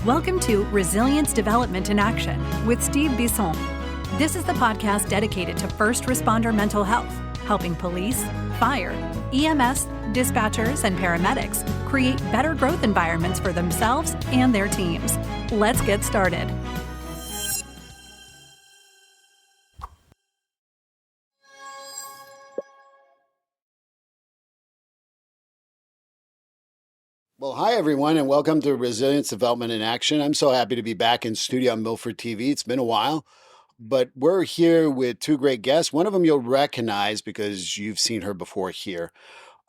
Welcome to Resilience Development in Action with Steve Bisson. This is the podcast dedicated to first responder mental health, helping police, fire, EMS, dispatchers, and paramedics create better growth environments for themselves and their teams. Let's get started. Well, hi, everyone, and welcome to Resilience Development in Action. I'm so happy to be back in studio on Milford TV. It's been a while, but we're here with two great guests. One of them you'll recognize because you've seen her before here.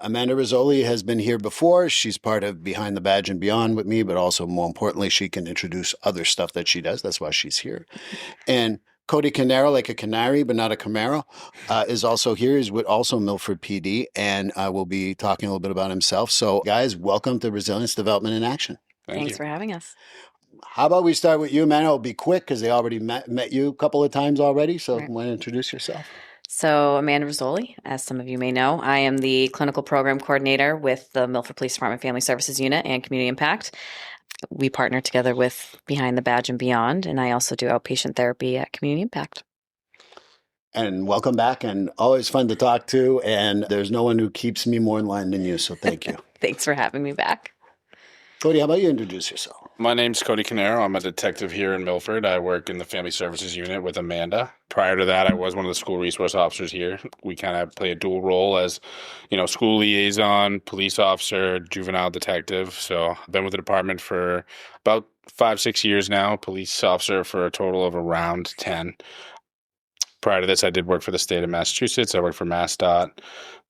Amanda Rizzoli has been here before. She's part of Behind the Badge and Beyond with me, but also more importantly, she can introduce other stuff that she does. That's why she's here. And Cody Carneiro, like a canary, but not a Camaro, is also here. He's with also Milford PD, and will be talking a little bit about himself. So, guys, welcome to Resilience Development in Action. Thanks for having us. How about we start with you, Amanda? It'll be quick because they already met you a couple of times already. So, Right. Want to introduce yourself? So, Amanda Rizzoli, as some of you may know, I am the clinical program coordinator with the Milford Police Department Family Services Unit and Community Impact. We partner together with Behind the Badge and Beyond, and I also do outpatient therapy at Community Impact. And welcome back, and always fun to talk to. And there's no one who keeps me more in line than you, so thank you. Thanks for having me back. Cody, how about you introduce yourself? My name's Cody Carneiro. I'm a detective here in Milford. I work in the Family Services Unit with Amanda. Prior to that, I was one of the school resource officers here. We kind of play a dual role as, school liaison, police officer, juvenile detective. So I've been with the department for about 5-6 years now, police officer for a total of around 10. Prior to this, I did work for the state of Massachusetts. I worked for MassDOT.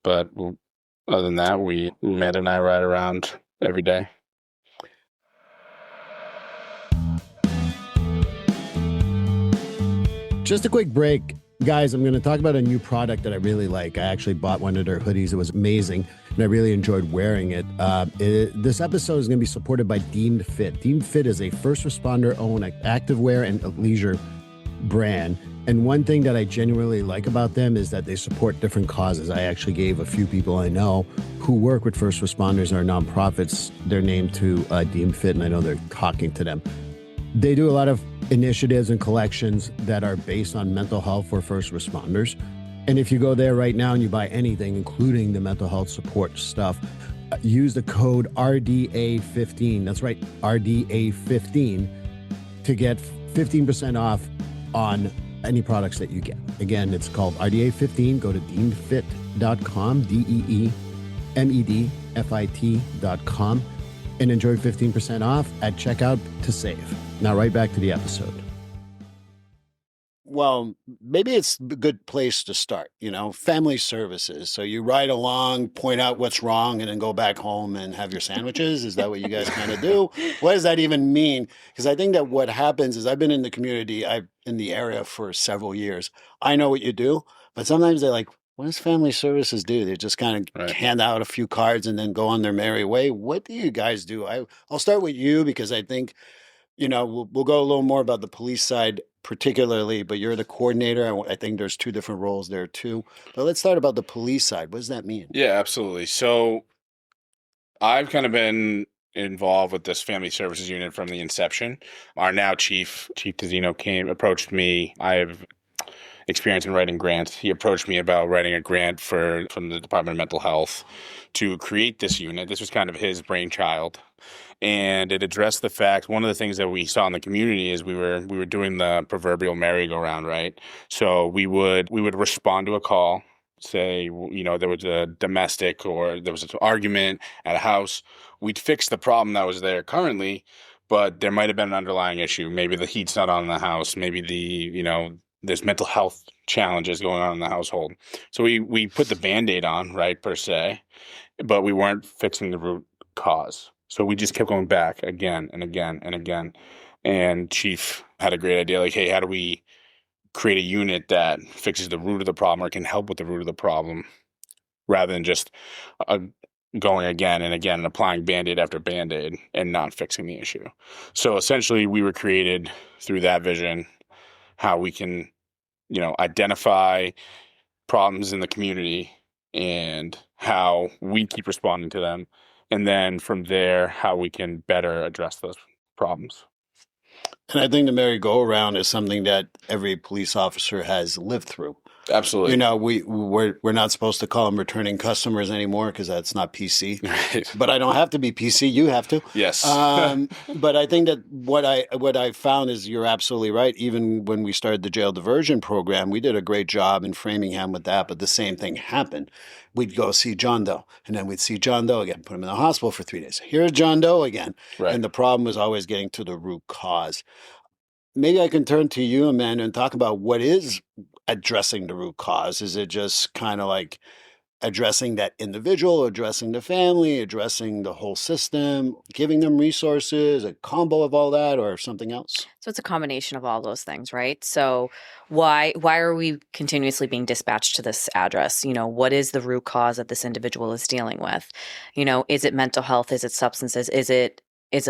But other than that, Amanda and I ride around every day. Just a quick break. Guys, I'm going to talk about a new product that I really like. I actually bought one of their hoodies. It was amazing, and I really enjoyed wearing it. This episode is going to be supported by Deemed Fit. Deemed Fit is a first responder-owned activewear and leisure brand. And one thing that I genuinely like about them is that they support different causes. I actually gave a few people I know who work with first responders or nonprofits their name to Deemed Fit, and I know they're talking to them. They do a lot of initiatives and collections that are based on mental health for first responders. And if you go there right now and you buy anything, including the mental health support stuff, use the code RDA15. That's right, RDA15 to get 15% off on any products that you get. Again, it's called RDA15. Go to deemedfit.com, DEEMEDFIT.com, and enjoy 15% off at checkout to save. Now, right back to the episode. Well, maybe it's a good place to start, family services. So you ride along, point out what's wrong, and then go back home and have your sandwiches. Is that what you guys kind of do? What does that even mean? Because I think that what happens is I've been in the community, I've in the area for several years. I know what you do, but sometimes they're like, what does family services do? They just kind of hand out a few cards and then go on their merry way. What do you guys do? I'll start with you because I think, we'll go a little more about the police side particularly, but you're the coordinator. I think there's two different roles there too. But let's start about the police side. What does that mean? Yeah, absolutely. So I've kind of been involved with this family services unit from the inception. Our now Chief Tazzino approached me. I have experience in writing grants. He approached me about writing a grant from the Department of Mental Health to create this unit. This was kind of his brainchild. And it addressed the fact, one of the things that we saw in the community is we were doing the proverbial merry-go-round, right? So we would respond to a call, say, there was a domestic or there was an argument at a house. We'd fix the problem that was there currently, but there might have been an underlying issue. Maybe the heat's not on in the house. Maybe there's mental health challenges going on in the household. So we put the Band-Aid on, right, per se, but we weren't fixing the root cause. So we just kept going back again and again and again. And Chief had a great idea, like, hey, how do we create a unit that fixes the root of the problem or can help with the root of the problem rather than just going again and again and applying Band-Aid after Band-Aid and not fixing the issue. So essentially we were created through that vision, how we can, identify problems in the community and how we keep responding to them. And then from there, how we can better address those problems. And I think the merry-go-round is something that every police officer has lived through. Absolutely. You know, we're not supposed to call them returning customers anymore because that's not PC. Right. But I don't have to be PC. You have to. Yes. But I think that what I found is you're absolutely right. Even when we started the jail diversion program, we did a great job in Framingham with that. But the same thing happened. We'd go see John Doe, and then we'd see John Doe again, put him in the hospital for 3 days. Here's John Doe again. Right. And the problem was always getting to the root cause. Maybe I can turn to you, Amanda, and talk about what is addressing the root cause. Is it just kind of like addressing that individual, addressing the family, addressing the whole system, giving them resources, a combo of all that, or something else? So it's a combination of all those things, right? So why are we continuously being dispatched to this address? You know, what is the root cause that this individual is dealing with? You know, is it mental health? Is it substances? Is it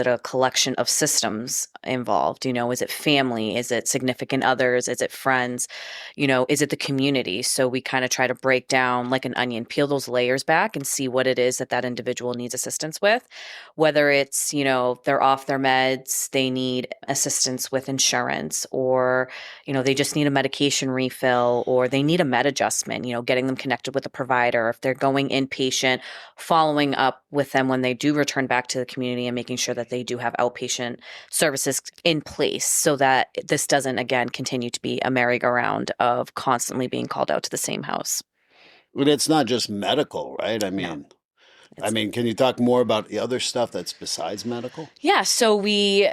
a collection of systems involved? You know, is it family? Is it significant others? Is it friends? You know, is it the community? So we kind of try to break down like an onion, peel those layers back and see what it is that that individual needs assistance with. Whether it's, you know, they're off their meds, they need assistance with insurance, or, you know, they just need a medication refill, or they need a med adjustment, you know, getting them connected with a provider. If they're going inpatient, following up with them when they do return back to the community and making sure that they do have outpatient services in place so that this doesn't, again, continue to be a merry-go-round of constantly being called out to the same house. But it's not just medical, right? Can you talk more about the other stuff that's besides medical? Yeah, so we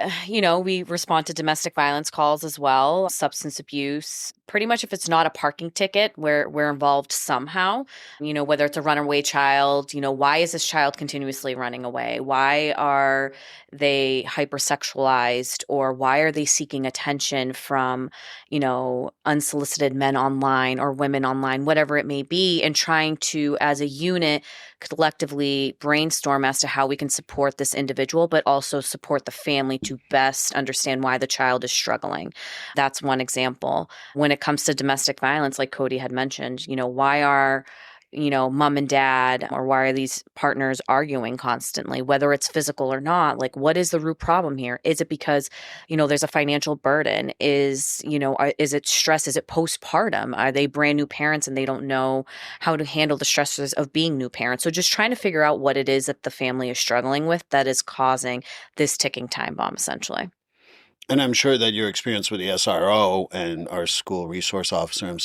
respond to domestic violence calls as well, substance abuse. Pretty much if it's not a parking ticket, we're involved somehow. You know, whether it's a runaway child, you know, why is this child continuously running away? Why are they hypersexualized, or why are they seeking attention from, you know, unsolicited men online or women online, whatever it may be, and trying to, as a unit, collectively brainstorm as to how we can support this individual, but also support the family to best understand why the child is struggling. That's one example. When it comes to domestic violence, like Cody had mentioned, you know, why are, you know, mom and dad, or why are these partners arguing constantly, whether it's physical or not? Like, what is the root problem here? Is it because, you know, there's a financial burden? Is it stress? Is it postpartum? Are they brand new parents and they don't know how to handle the stresses of being new parents? So just trying to figure out what it is that the family is struggling with that is causing this ticking time bomb, essentially. And I'm sure that your experience with the SRO and our school resource officer,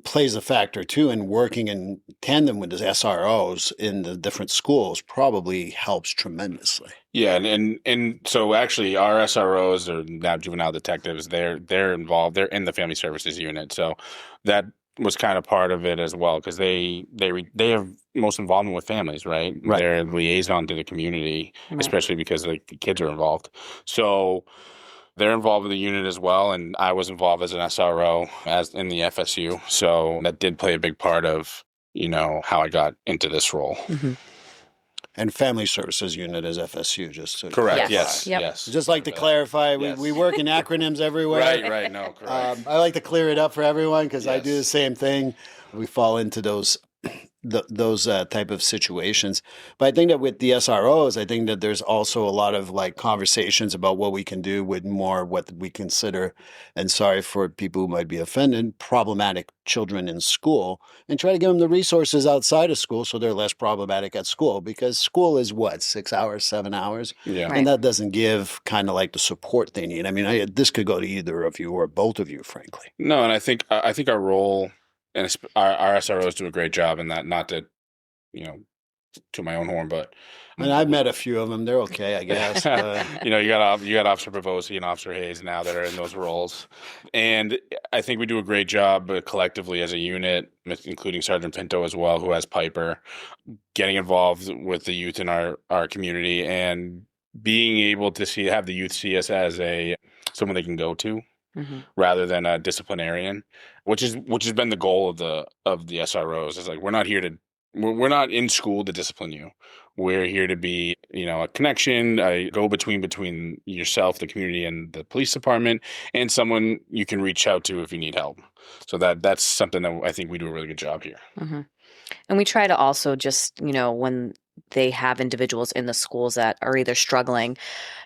plays a factor too, in working in tandem with the SROs in the different schools probably helps tremendously. Yeah, and so actually our SROs are now juvenile detectives. They're involved. They're in the family services unit. So that was kind of part of it as well, because they have most involvement with families, right? They're liaison to the community, especially because the kids are involved. So they're involved in the unit as well, and I was involved as an SRO as in the FSU. So that did play a big part of, you know, how I got into this role. Mm-hmm. And Family Services Unit is FSU, just to correct. Yes. Yes. Just like to clarify, we work in acronyms everywhere. Right. No, correct. I like to clear it up for everyone because I Yes. do the same thing. We fall into those type of situations. But I think that with the SROs, I think that there's also a lot of like conversations about what we can do with more what we consider, and sorry for people who might be offended, problematic children in school, and try to give them the resources outside of school so they're less problematic at school, because school is 6 hours, 7 hours. Yeah. Right. And that doesn't give kind of like the support they need. I mean, this could go to either of you or both of you, frankly. No, and I think our role, and our SROs do a great job in that. Not to, you know, to my own horn, but And I've met a few of them. They're okay, I guess. you know, you got Officer Pavosi and Officer Hayes now that are in those roles, and I think we do a great job collectively as a unit, including Sergeant Pinto as well, who has Piper, getting involved with the youth in our community and being able to have the youth see us as someone they can go to. Mm-hmm. Rather than a disciplinarian, which has been the goal of the SROs. It's like we're not in school to discipline you. We're here to be, you know, a connection, a go-between yourself, the community, and the police department, and someone you can reach out to if you need help. So that's something that I think we do a really good job here. Mm-hmm. And we try to also just, you know, when they have individuals in the schools that are either struggling.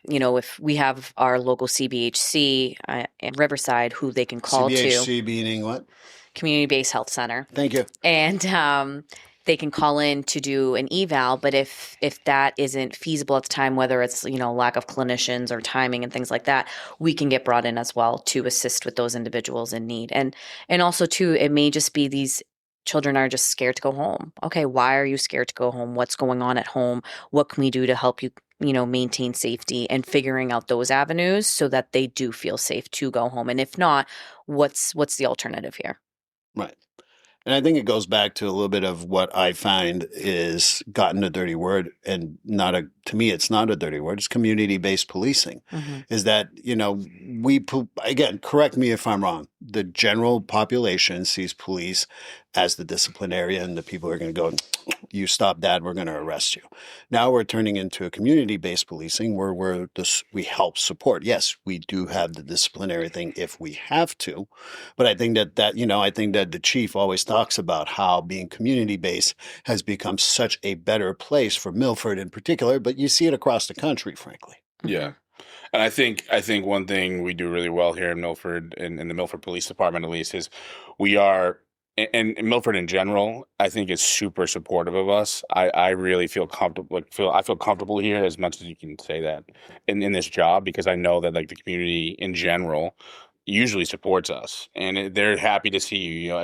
If we have our local CBHC in Riverside, who they can call to. CBHC meaning what? Community-based health center. Thank you. And they can call in to do an eval, but if that isn't feasible at the time, whether it's lack of clinicians or timing and things like that, we can get brought in as well to assist with those individuals in need. And also too, it may just be these children are just scared to go home. Okay, why are you scared to go home? What's going on at home? What can we do to help you maintain safety, and figuring out those avenues so that they do feel safe to go home. And if not, what's the alternative here? Right. And I think it goes back to a little bit of what I find is gotten a dirty word, and to me, it's not a dirty word. It's community-based policing. Mm-hmm. Is that, again, correct me if I'm wrong. The general population sees police as the disciplinarian, and the people are going to go, you stop that, we're going to arrest you. Now we're turning into a community-based policing where we help support. Yes, we do have the disciplinary thing if we have to, but I think that I think that the chief always talks about how being community-based has become such a better place for Milford in particular, but you see it across the country, frankly. Yeah. And I think one thing we do really well here in Milford, in the Milford Police Department at least, is we are, and Milford in general, I think is super supportive of us. I really feel comfortable. I feel comfortable here, as much as you can say that in this job, because I know that the community in general usually supports us, and they're happy to see you.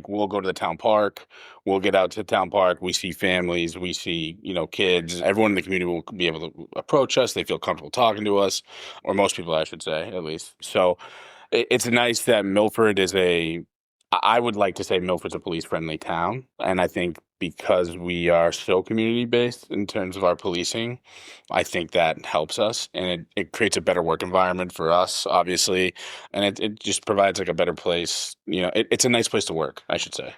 We'll go to the town park, we'll get out to the town park, we see families, we see kids. Everyone in the community will be able to approach us. They feel comfortable talking to us, or most people, I should say, at least. So it's nice that Milford is I would like to say Milford's a police-friendly town, and I think because we are so community-based in terms of our policing, I think that helps us, and it creates a better work environment for us, obviously, and it just provides a better place. It's a nice place to work, I should say.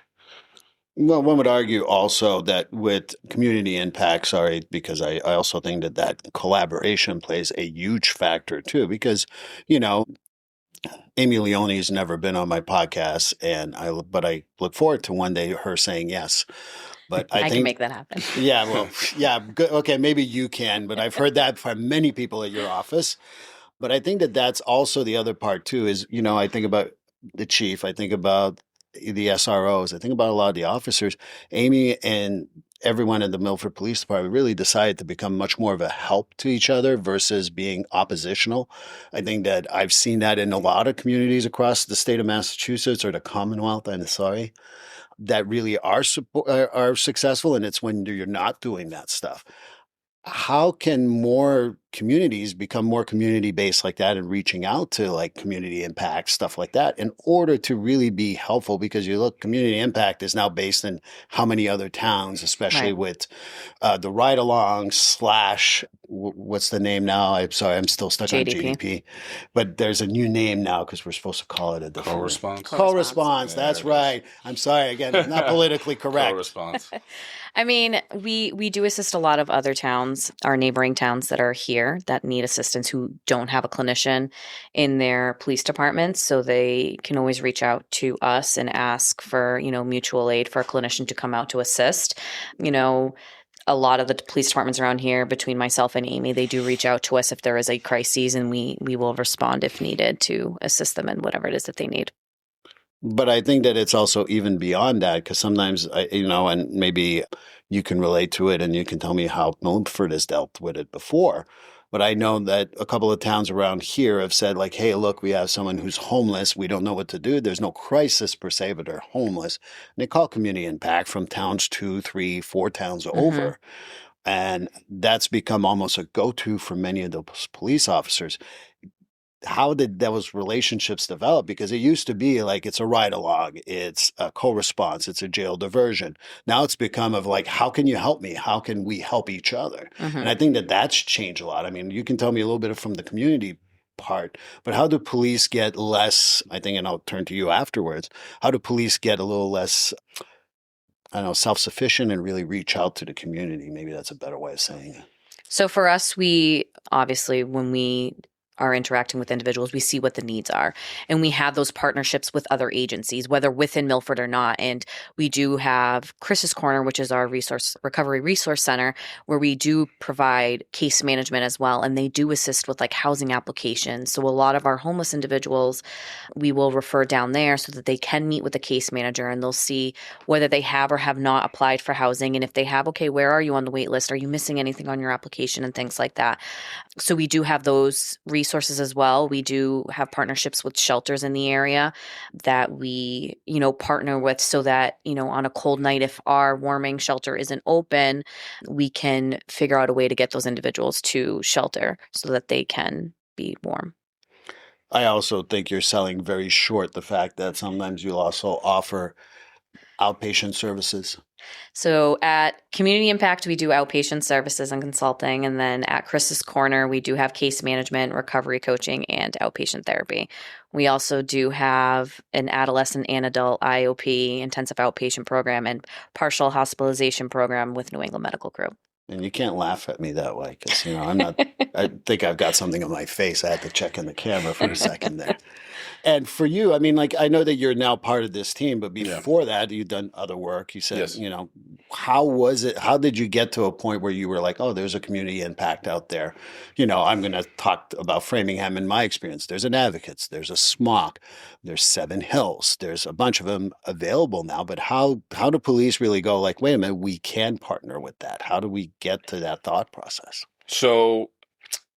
Well, one would argue also that with community impact, because I also think that collaboration plays a huge factor too, because, Amy Leone's never been on my podcast, but I look forward to one day her saying yes. But I think can make that happen. Yeah, well, yeah, good. Okay, maybe you can, but I've heard that from many people at your office. But I think that that's also the other part too. Is I think about the chief, I think about the SROs, I think about a lot of the officers. Amy and everyone in the Milford Police Department really decided to become much more of a help to each other versus being oppositional. I think that I've seen that in a lot of communities across the state of Massachusetts, or the Commonwealth, I'm sorry, that really are successful, and it's when you're not doing that stuff. How can more communities become more community-based like that, and reaching out to community impact, stuff like that, in order to really be helpful? Because you look, community impact is now based in how many other towns, especially with the ride-along / what's the name now? I'm sorry, I'm still stuck on GDP. But there's a new name now because we're supposed to call it a different co-response. Co-response, that's right. I'm sorry, again, I'm not politically correct. Co-response. I mean, we do assist a lot of other towns, our neighboring towns that are here that need assistance, who don't have a clinician in their police departments. So they can always reach out to us and ask for, mutual aid for a clinician to come out to assist. A lot of the police departments around here, between myself and Amy, they do reach out to us if there is a crisis, and we will respond if needed to assist them in whatever it is that they need. But I think that it's also even beyond that, because sometimes, and maybe you can relate to it and you can tell me how Milford has dealt with it before. But I know that a couple of towns around here have said, hey, look, we have someone who's homeless. We don't know what to do. There's no crisis per se, but they're homeless. And they call community impact from towns 2, 3, 4 towns over. And that's become almost a go-to for many of those police officers. How did those relationships develop? Because it used to be it's a ride-along, it's a co-response, it's a jail diversion. Now it's become of how can you help me? How can we help each other? And I think that that's changed a lot. I mean, you can tell me a little bit from the community part, but how do police get less, I think, and I'll turn to you afterwards, how do police get a little less, self-sufficient and really reach out to the community? Maybe that's a better way of saying it. So for us, we obviously, when we are interacting with individuals, we see what the needs are. And we have those partnerships with other agencies, whether within Milford or not. And we do have Chris's Corner, which is our recovery resource center, where we do provide case management as well. And they do assist with like housing applications. So a lot of our homeless individuals, we will refer down there so that they can meet with the case manager and they'll see whether they have or have not applied for housing. And if they have, okay, where are you on the wait list? Are you missing anything on your application and things like that? So we do have those resources as well. We do have partnerships with shelters in the area that we, partner with so that, on a cold night, if our warming shelter isn't open, we can figure out a way to get those individuals to shelter so that they can be warm. I also think you're selling very short the fact that sometimes you'll also offer outpatient services. So at Community Impact, we do outpatient services and consulting. And then at Chris's Corner, we do have case management, recovery coaching, and outpatient therapy. We also do have an adolescent and adult IOP, intensive outpatient program, and partial hospitalization program with New England Medical Group. And you can't laugh at me that way because, I'm not, I think I've got something on my face. I had to check in the camera for a second there. And for you, I mean, like, I know that you're now part of this team, but before that, you've done other work. You said, Yes. How was it? How did you get to a point where you were like, oh, there's a community impact out there? I'm going to talk about Framingham in my experience. There's an Advocates, there's a SMOC, there's Seven Hills, there's a bunch of them available now. But how do police really go like, wait a minute, we can partner with that? How do we get to that thought process? So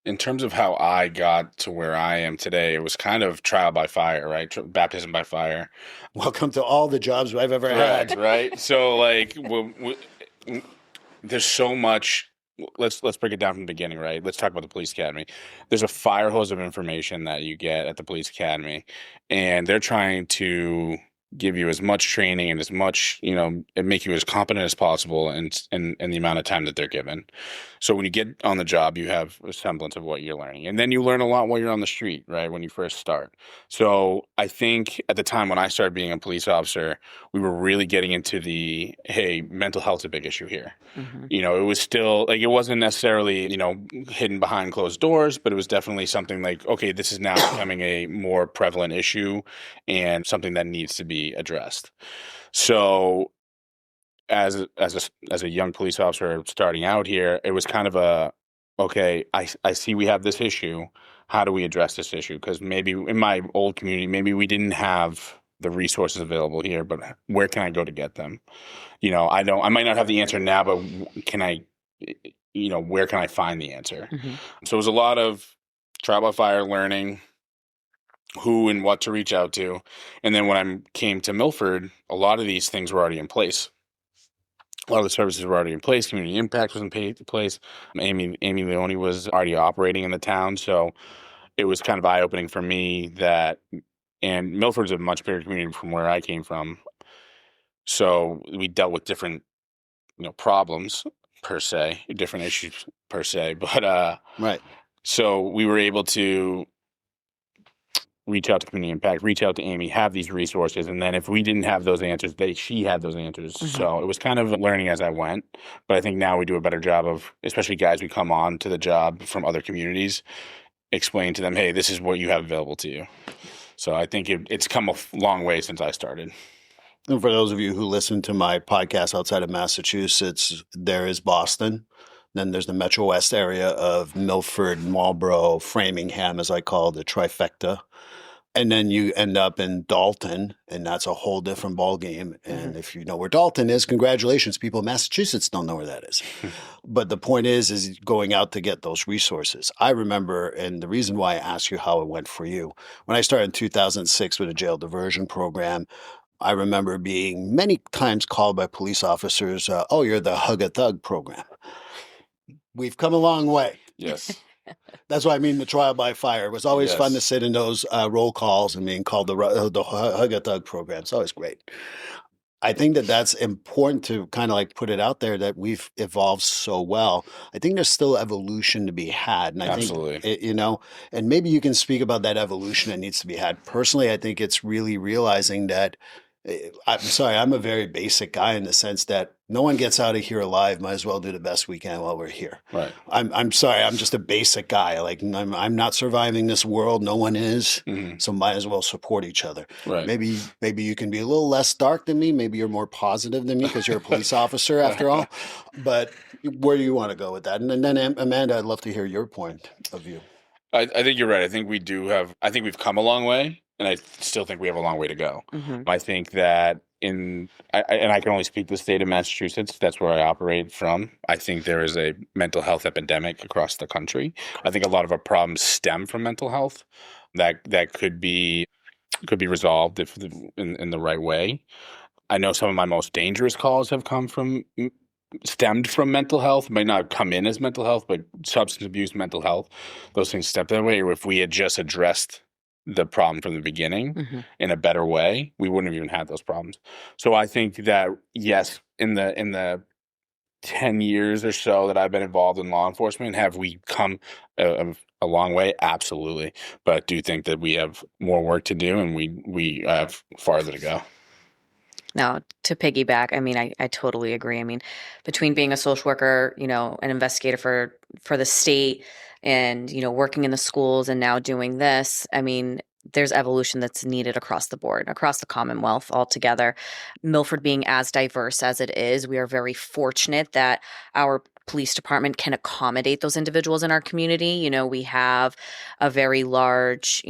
in terms of how I got to where I am today, it was kind of trial by fire, right? Baptism by fire. Welcome to all the jobs I've ever had. Right. So like, there's so much. Let's break it down from the beginning, right? Let's talk about the police academy. There's a fire hose of information that you get at the police academy, and they're trying to give you as much training and as much, and make you as competent as possible in the amount of time that they're given. So when you get on the job, you have a semblance of what you're learning. And then you learn a lot while you're on the street, right, when you first start. So I think at the time when I started being a police officer, we were really getting into hey, mental health's a big issue here. Mm-hmm. It was still, like, it wasn't necessarily, hidden behind closed doors, but it was definitely something like, okay, this is now becoming a more prevalent issue and something that needs to be addressed. So as a young police officer starting out here, it was kind of okay, I see we have this issue. How do we address this issue? Because maybe in my old community, maybe we didn't have the resources available here, but where can I go to get them? I might not have the answer now, but where can I find the answer? Mm-hmm. So it was a lot of trial by fire learning, who and what to reach out to. And then when I came to Milford, a lot of these things were already in place. A lot of the services were already in place. Community impact was in place. Amy Leone was already operating in the town. So it was kind of eye-opening for me and Milford's a much bigger community from where I came from. So we dealt with different, problems per se, different issues per se. But right. So we were able to reach out to Community Impact, reach out to Amy, have these resources. And then if we didn't have those answers, she had those answers. Mm-hmm. So it was kind of learning as I went. But I think now we do a better job of, especially guys who come on to the job from other communities, explain to them, hey, this is what you have available to you. So I think it's come a long way since I started. And for those of you who listen to my podcast outside of Massachusetts, there is Boston. Then there's the Metro West area of Milford, Marlborough, Framingham, as I call the trifecta. And then you end up in Dalton, and that's a whole different ballgame. And if you know where Dalton is, congratulations. People in Massachusetts don't know where that is. But the point is going out to get those resources. I remember, and the reason why I asked you how it went for you, when I started in 2006 with a jail diversion program, I remember being many times called by police officers, oh, you're the Hug a Thug program. We've come a long way. Yes. That's why I mean the trial by fire. It was always fun to sit in those roll calls and being called the Hug a Thug program. It's always great. I think that that's important to kind of like put it out there that we've evolved so well. I think there's still evolution to be had. And I Absolutely. think, and maybe you can speak about that evolution that needs to be had. Personally, I think it's really realizing that I'm sorry, I'm a very basic guy in the sense that no one gets out of here alive. Might as well do the best we can while we're here. Right. I'm sorry, I'm just a basic guy. Like I'm not surviving this world. No one is. Mhm. So might as well support each other. Right. Maybe you can be a little less dark than me. Maybe you're more positive than me because you're a police officer after all. But where do you want to go with that? And then Amanda, I'd love to hear your point of view. I think you're right. I think I think we've come a long way, and I still think we have a long way to go. Mhm. I think that and I can only speak to the state of Massachusetts. That's where I operate from. I think there is a mental health epidemic across the country. I think a lot of our problems stem from mental health that could be resolved if in the right way. I know some of my most dangerous calls have stemmed from mental health. Might not come in as mental health, but substance abuse, mental health, those things step that way. Or if we had just addressed the problem from the beginning Mhm. in a better way, we wouldn't have even had those problems. So I think that yes, in the 10 years or so that I've been involved in law enforcement, have we come a long way? Absolutely. But I do think that we have more work to do, and we have farther to go. Now, to piggyback, I mean, I totally agree. I mean, between being a social worker, an investigator for the state and, working in the schools and now doing this, I mean, there's evolution that's needed across the board, across the Commonwealth altogether. Milford being as diverse as it is, we are very fortunate that our police department can accommodate those individuals in our community. We have a very large,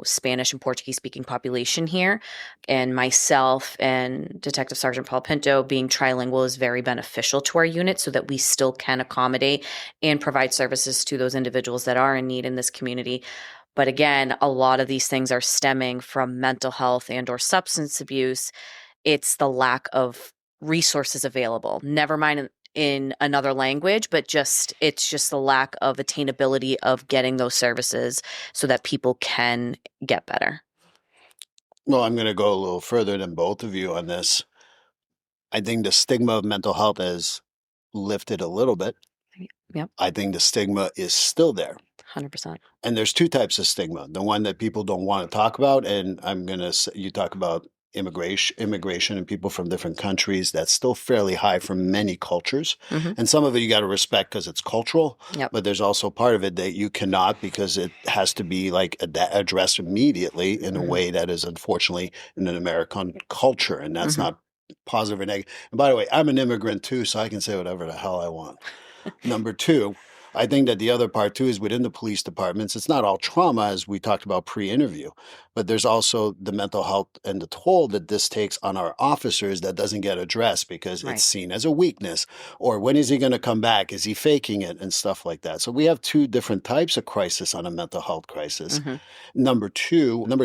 Spanish and Portuguese speaking population here. And myself and Detective Sergeant Paul Pinto being trilingual is very beneficial to our unit so that we still can accommodate and provide services to those individuals that are in need in this community. But again, a lot of these things are stemming from mental health and or substance abuse. It's the lack of resources available. Never mind in another language, but it's just the lack of attainability of getting those services so that people can get better. Well, I'm going to go a little further than both of you on this. I think the stigma of mental health has lifted a little bit. Yep. I think the stigma is still there. 100%. And there's two types of stigma. The one that people don't want to talk about, and you talk about immigration and people from different countries. That's still fairly high for many cultures. Mhm. And some of it you got to respect because it's cultural. Yep. But there's also part of it that you cannot because it has to be like addressed immediately in a Mhm. way that is unfortunately in an American culture. And that's Mhm. not positive or negative. And by the way, I'm an immigrant too, so I can say whatever the hell I want. Number two, I think that the other part too is within the police departments, it's not all trauma as we talked about pre-interview, but there's also the mental health and the toll that this takes on our officers that doesn't get addressed because Right. it's seen as a weakness. Or when is he going to come back? Is he faking it and stuff like that? So we have two different types of crisis on a mental health crisis. Mhm. Number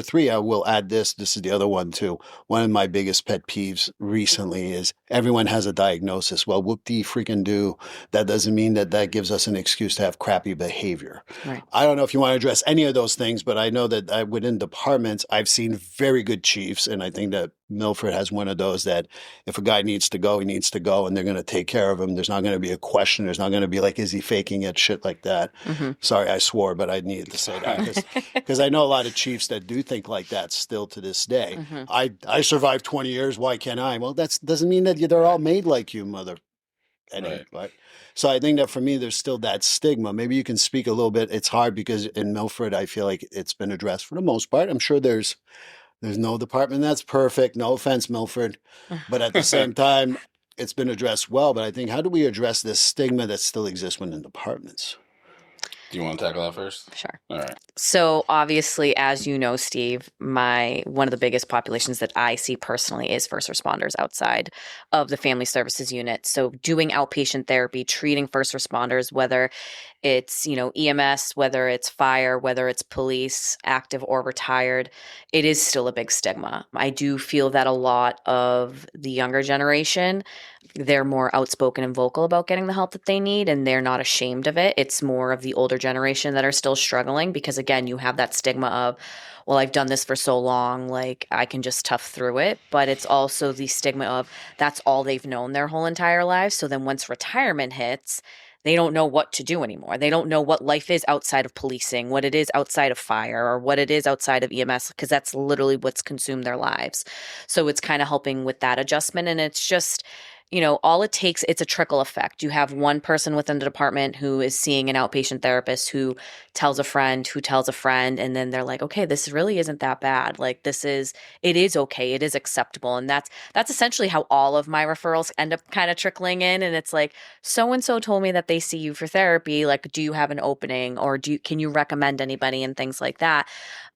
three, I will add this. This is the other one too. One of my biggest pet peeves recently is everyone has a diagnosis. Well, whoop-de-freaking do. That doesn't mean that gives us an excuse to have crappy behavior. Right. I don't know if you want to address any of those things, but I know that within departments, I've seen very good chiefs. And I think that Milford has one of those that if a guy needs to go, he needs to go and they're going to take care of him. There's not going to be a question. There's not going to be like, is he faking it? Shit like that. Mhm. Sorry, I swore, but I needed to say that because I know a lot of chiefs that do think like that still to this day. Mhm. I survived 20 years. Why can't I? Well, that doesn't mean that they're all made like you, mother. Right. So I think that for me, there's still that stigma. Maybe you can speak a little bit. It's hard because in Milford, I feel like it's been addressed for the most part. I'm sure there's no department that's perfect. No offense, Milford. But at the same time, it's been addressed well. But I think how do we address this stigma that still exists within departments? Do you want to tackle that first? Sure. All right. So obviously, as you know, Steve, one of the biggest populations that I see personally is first responders outside of the family services unit. So doing outpatient therapy, treating first responders, whether it's, EMS, whether it's fire, whether it's police, active or retired, it is still a big stigma. I do feel that a lot of the younger generation, they're more outspoken and vocal about getting the help that they need, and they're not ashamed of it. It's more of the older generation that are still struggling because, again, you have that stigma of, well, I've done this for so long, like I can just tough through it. But it's also the stigma of that's all they've known their whole entire lives. So then once retirement hits, they don't know what to do anymore. They don't know what life is outside of policing, what it is outside of fire, or what it is outside of EMS, because that's literally what's consumed their lives. So it's kind of helping with that adjustment. And it's just, all it takes, it's a trickle effect. You have one person within the department who is seeing an outpatient therapist who tells a friend, who tells a friend, and then they're like, okay, this really isn't that bad. Like it is okay. It is acceptable. And that's essentially how all of my referrals end up kind of trickling in. And it's like, so-and-so told me that they see you for therapy. Like, do you have an opening, or can you recommend anybody, and things like that.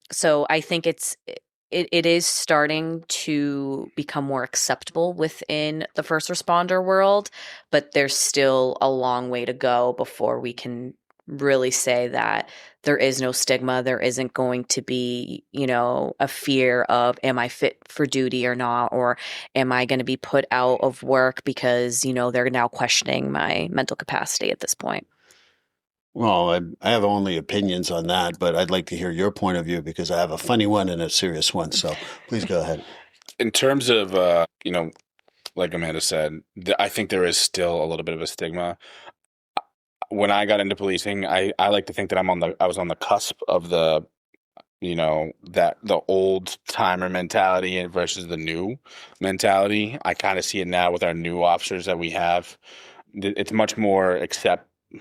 So I think it is starting to become more acceptable within the first responder world, but there's still a long way to go before we can really say that there is no stigma. There isn't going to be, a fear of, am I fit for duty or not? Or am I going to be put out of work because, they're now questioning my mental capacity at this point? Well, I have only opinions on that, but I'd like to hear your point of view because I have a funny one and a serious one. So please go ahead. In terms of, like Amanda said, I think there is still a little bit of a stigma. When I got into policing, I like to think that I was on the cusp of the old timer mentality versus the new mentality. I kind of see it now with our new officers that we have. It's much more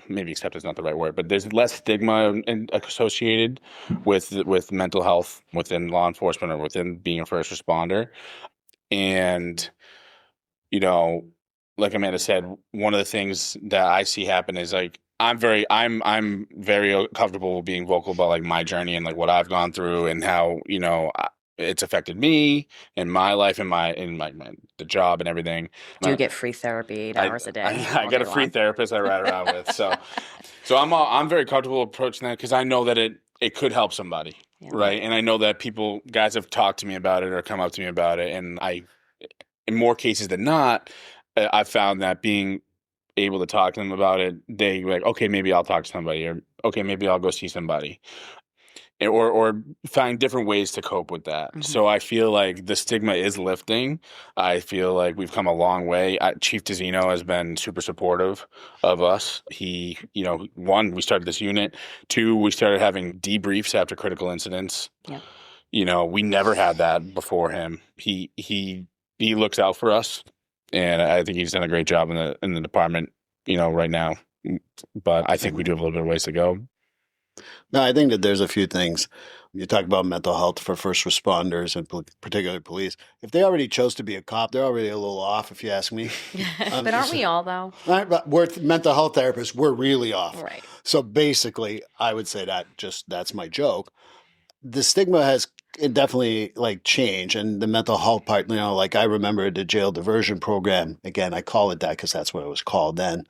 maybe accept is not the right word, but there's less stigma associated with mental health within law enforcement or within being a first responder. And, like Amanda said, one of the things that I see happen is like, I'm very comfortable being vocal about like my journey and like what I've gone through and how, it's affected me and my life and the job and everything. Do you get free therapy 8 hours a day? I get a free therapist I ride around with. So I'm very comfortable approaching that because I know that it could help somebody. Yeah. Right. And I know that guys have talked to me about it or come up to me about it. And in more cases than not, I've found that being able to talk to them about it, they like, okay, maybe I'll talk to somebody, or okay, maybe I'll go see somebody. Or find different ways to cope with that. Mm-hmm. So I feel like the stigma is lifting. I feel like we've come a long way. Chief Tizino has been super supportive of us. He, one, we started this unit. Two, we started having debriefs after critical incidents. Yeah. We never had that before him. He looks out for us, and I think he's done a great job in the department, right now. But I think we do have a little bit of ways to go. No, I think that there's a few things. You talk about mental health for first responders and particularly police. If they already chose to be a cop, they're already a little off, if you ask me. But aren't we all, though? But we're mental health therapists. We're really off. Right. So basically, I would say that's my joke. The stigma has definitely changed, and the mental health part, I remember the jail diversion program. Again, I call it that because that's what it was called then.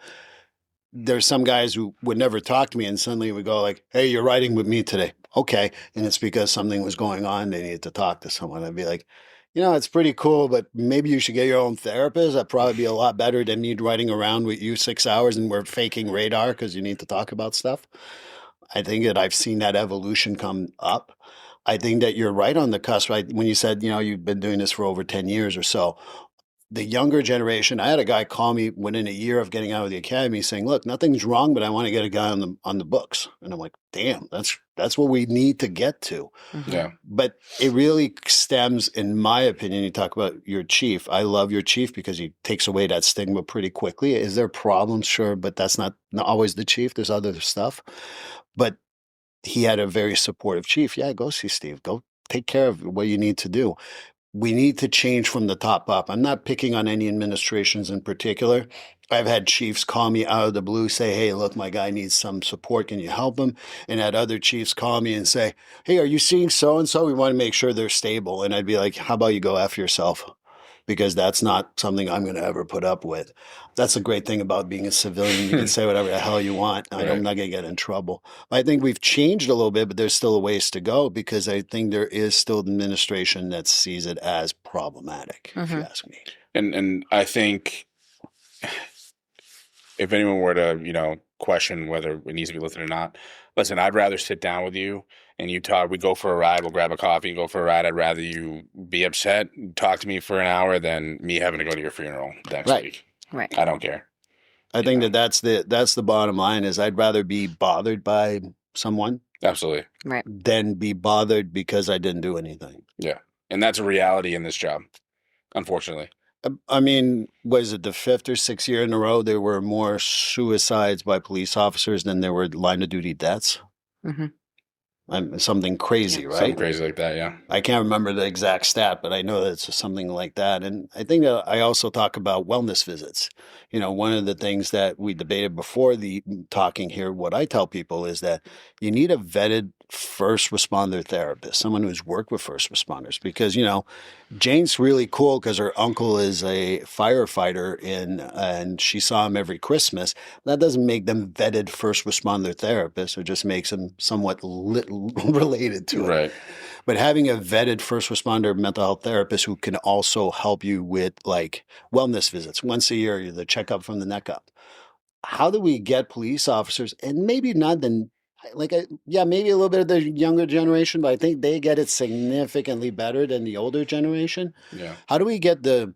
There's some guys who would never talk to me and suddenly would go like, hey, you're riding with me today. Okay. And it's because something was going on. They needed to talk to someone. I'd be like, it's pretty cool, but maybe you should get your own therapist. That'd probably be a lot better than me riding around with you 6 hours and we're faking radar because you need to talk about stuff. I think that I've seen that evolution come up. I think that you're right on the cusp, right? When you said, you've been doing this for over 10 years or so. The younger generation, I had a guy call me within a year of getting out of the academy saying, look, nothing's wrong, but I want to get a guy on the books. And I'm like, damn, that's what we need to get to. Mm-hmm. Yeah. But it really stems, in my opinion, you talk about your chief. I love your chief because he takes away that stigma pretty quickly. Is there problems? Sure, but that's not always the chief. There's other stuff. But he had a very supportive chief. Yeah, go see Steve. Go take care of what you need to do. We need to change from the top up. I'm not picking on any administrations in particular. I've had chiefs call me out of the blue, say, hey, look, my guy needs some support. Can you help him? And had other chiefs call me and say, hey, are you seeing so-and-so? We want to make sure they're stable. And I'd be like, how about you go after yourself? Because that's not something I'm going to ever put up with. That's a great thing about being a civilian. You can say whatever the hell you want. Right. I'm not going to get in trouble. I think we've changed a little bit, but there's still a ways to go because I think there is still an administration that sees it as problematic, if you ask me. And I think if anyone were to, question whether it needs to be listed or not, listen, I'd rather sit down with you and you talk, we go for a ride, we'll grab a coffee, go for a ride. I'd rather you be upset, talk to me for an hour than me having to go to your funeral next week. Right. I don't care. I think that's the bottom line is I'd rather be bothered by someone Absolutely. Right. than be bothered because I didn't do anything. Yeah. And that's a reality in this job, unfortunately. I mean, was it the 5th or 6th year in a row there were more suicides by police officers than there were line of duty deaths? Mm-hmm. Something crazy, right? Something crazy like that, yeah. I can't remember the exact stat, but I know that it's something like that. And I think that I also talk about wellness visits. You know, one of the things that we debated before the talking here, what I tell people is that you need a vetted first responder therapist, someone who's worked with first responders, because, you know, Jane's really cool because her uncle is a firefighter and she saw him every Christmas. That doesn't make them vetted first responder therapists. It just makes them somewhat related to it. Right. But having a vetted first responder mental health therapist who can also help you with like wellness visits once a year, the checkup from the neck up. How do we get police officers, and maybe not the maybe a little bit of the younger generation, but I think they get it significantly better than the older generation. Yeah. How do we get the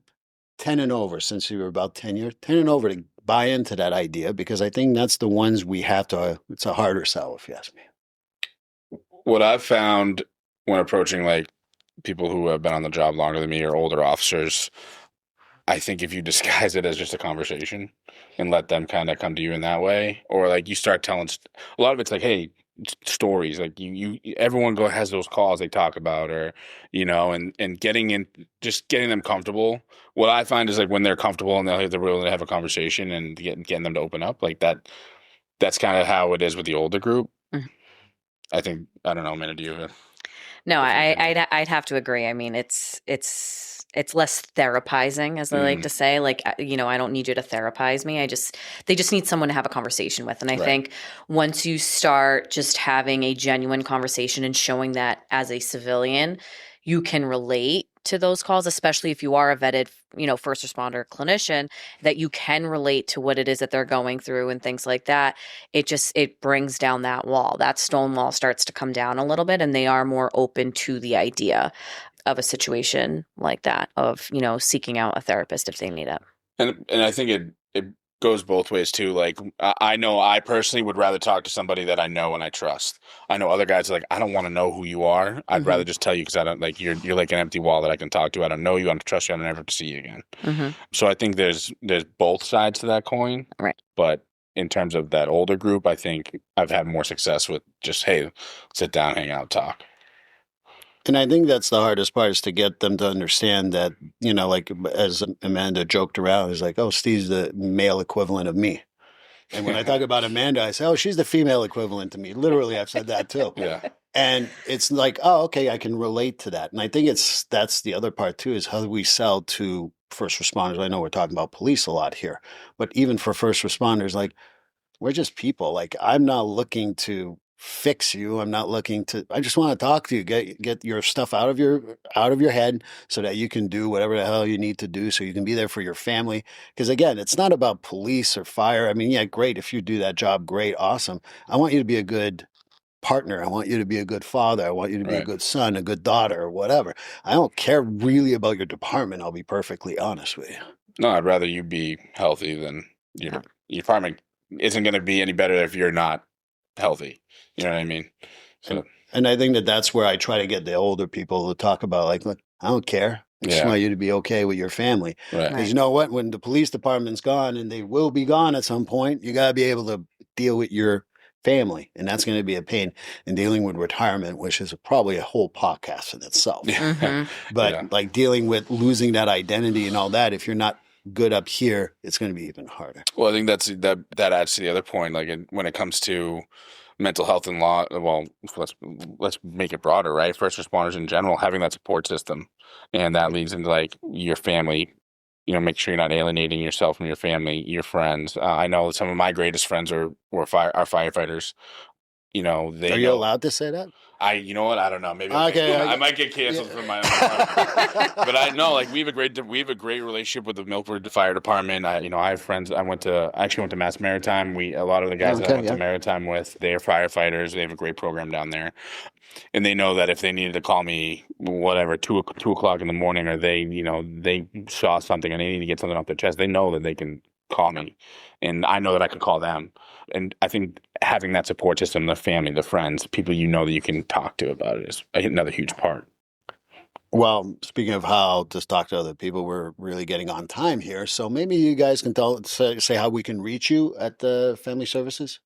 10 and over, since you were about 10 and over, to buy into that idea? Because I think that's the ones we have to, it's a harder sell, if you ask me. What I've found when approaching like people who have been on the job longer than me or older officers, I think if you disguise it as just a conversation and let them kind of come to you in that way, or like you start telling a lot of it's like, hey, stories, like everyone has those calls they talk about, or, you know, and getting them comfortable. What I find is like when they're comfortable and they're willing to have a conversation and getting them to open up like that, that's kind of how it is with the older group. Mm-hmm. I think, I don't know, Amanda, do you have No, I'd have to agree. I mean, it's less therapizing, as they like to say. Like, you know, I don't need you to therapize me. They just need someone to have a conversation with. And I think once you start just having a genuine conversation and showing that as a civilian, you can relate to those calls, especially if you are a vetted, you know, first responder clinician, that you can relate to what it is that they're going through and things like that. It brings down that wall. That stone wall starts to come down a little bit, and they are more open to the idea of a situation like that, of, you know, seeking out a therapist if they need it. And I think it goes both ways too. Like I know I personally would rather talk to somebody that I know and I trust. I know other guys are like, I don't want to know who you are. I'd rather just tell you because I don't like you're like an empty wall that I can talk to. I don't know you. I don't trust you. I don't ever have to see you again. So I think there's both sides to that coin. Right. But in terms of that older group, I think I've had more success with just, hey, sit down, hang out, talk. And I think that's the hardest part, is to get them to understand that, you know, like as Amanda joked around, is like, oh, Steve's the male equivalent of me. And when I talk about Amanda, I say, oh, she's the female equivalent to me. Literally, I've said that too. Yeah. And it's like, oh, okay, I can relate to that. And I think that's the other part too, is how do we sell to first responders? I know we're talking about police a lot here, but even for first responders, like, we're just people. Like, I'm not looking to fix you. I'm not looking to, I just want to talk to you, get your stuff out of your head so that you can do whatever the hell you need to do so you can be there for your family. Because again, it's not about police or fire. I mean, yeah, great. If you do that job, great. Awesome. I want you to be a good partner. I want you to be a good father. I want you to be a good son, a good daughter, or whatever. I don't care really about your department. I'll be perfectly honest with you. No, I'd rather you be healthy than your department isn't going to be any better if you're not healthy. You know what I mean? So, and I think that's where I try to get the older people to talk about, like, look, I don't care. I just want you to be okay with your family. Right. Because you know what? When the police department's gone, and they will be gone at some point, you got to be able to deal with your family. And that's going to be a pain in dealing with retirement, which is probably a whole podcast in itself. But like dealing with losing that identity and all that, if you're not good up here, it's going to be even harder. Well, I think that adds to the other point. Like when it comes to mental health and law, well, let's make it broader, right? First responders in general, having that support system, and that leads into like your family. You know, make sure you're not alienating yourself from your family, your friends. I know some of my greatest friends are firefighters. You know, are you allowed to say that? You know what? I don't know. Maybe I might get canceled from my own. But I know, like, we have a great relationship with the Milford Fire Department. I have friends. I actually went to Mass Maritime. A lot of the guys that I went to Maritime with, they are firefighters. They have a great program down there, and they know that if they needed to call me, whatever, 2:00 in the morning, or they saw something and they need to get something off their chest, they know that they can call me, and I know that I could call them. And I think having that support system, the family, the friends, people you know that you can talk to about it is another huge part. Well, speaking of how to talk to other people, we're really getting on time here. So maybe you guys can say how we can reach you at the Family Services.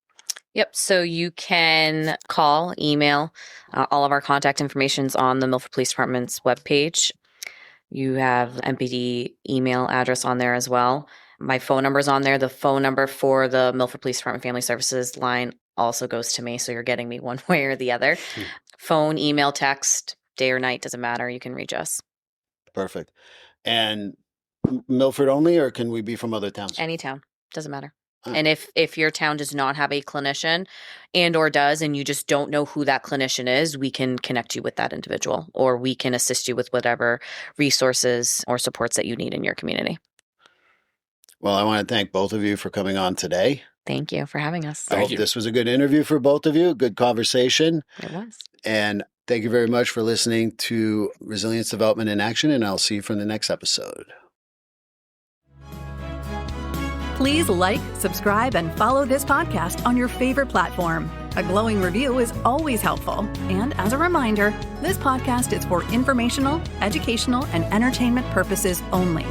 Yep. So you can call, email. All of our contact information's on the Milford Police Department's webpage. You have MPD email address on there as well. My phone number is on there. The phone number for the Milford Police Department Family Services line also goes to me. So you're getting me one way or the other. Phone, email, text, day or night, doesn't matter. You can reach us. Perfect. And Milford only, or can we be from other towns? Any town. Doesn't matter. And if your town does not have a clinician and or does, and you just don't know who that clinician is, we can connect you with that individual, or we can assist you with whatever resources or supports that you need in your community. Well, I want to thank both of you for coming on today. Thank you for having us. I hope this was a good interview for both of you. Good conversation. It was. And thank you very much for listening to Resilience Development in Action, and I'll see you for the next episode. Please like, subscribe, and follow this podcast on your favorite platform. A glowing review is always helpful. And as a reminder, this podcast is for informational, educational, and entertainment purposes only.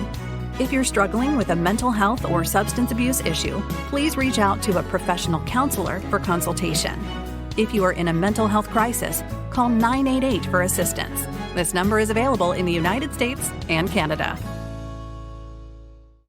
If you're struggling with a mental health or substance abuse issue, please reach out to a professional counselor for consultation. If you are in a mental health crisis, call 988 for assistance. This number is available in the United States and Canada.